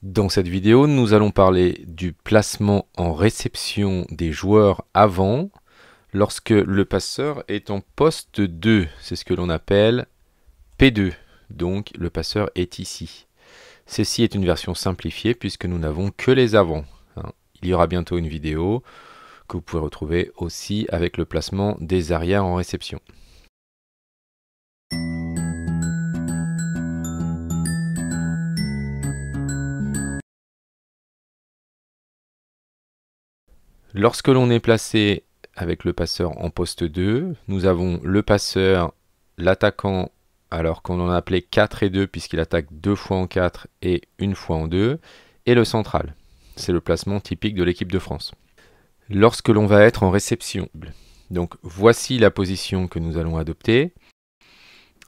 Dans cette vidéo, nous allons parler du placement en réception des joueurs avant lorsque le passeur est en poste 2. C'est ce que l'on appelle P2. Donc le passeur est ici. Ceci est une version simplifiée puisque nous n'avons que les avants. Il y aura bientôt une vidéo que vous pouvez retrouver aussi avec le placement des arrières en réception. Lorsque l'on est placé avec le passeur en poste 2, nous avons le passeur, l'attaquant, alors qu'on en a appelé 4 et 2 puisqu'il attaque 2 fois en 4 et 1 fois en 2, et le central. C'est le placement typique de l'équipe de France. Lorsque l'on va être en réception, donc voici la position que nous allons adopter,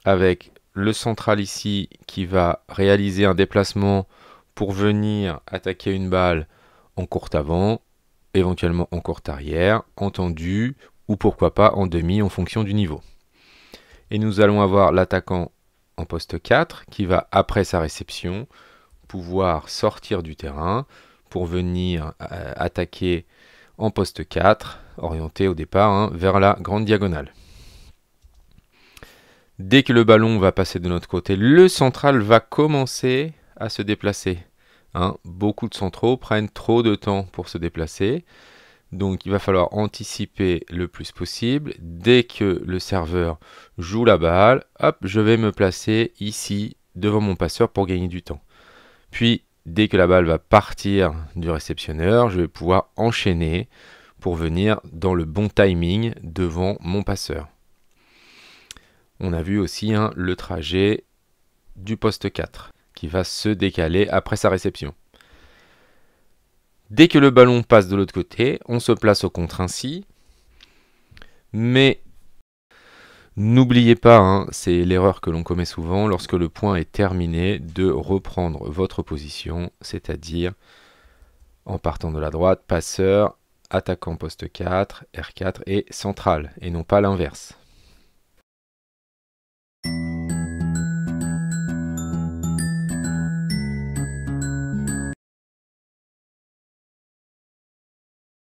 avec le central ici qui va réaliser un déplacement pour venir attaquer une balle en courte avant, éventuellement en courte arrière, en tendu, ou pourquoi pas en demi en fonction du niveau. Et nous allons avoir l'attaquant en poste 4 qui va, après sa réception, pouvoir sortir du terrain pour venir attaquer en poste 4, orienté au départ vers la grande diagonale. Dès que le ballon va passer de notre côté, le central va commencer à se déplacer. Beaucoup de centraux prennent trop de temps pour se déplacer. Donc il va falloir anticiper le plus possible. Dès que le serveur joue la balle, hop, je vais me placer ici devant mon passeur pour gagner du temps. Puis dès que la balle va partir du réceptionneur, je vais pouvoir enchaîner pour venir dans le bon timing devant mon passeur. On a vu aussi le trajet du poste 4 qui va se décaler après sa réception. Dès que le ballon passe de l'autre côté, on se place au contre ainsi. Mais n'oubliez pas, c'est l'erreur que l'on commet souvent lorsque le point est terminé, de reprendre votre position, c'est-à-dire en partant de la droite, passeur, attaquant poste 4, R4 et central, et non pas l'inverse.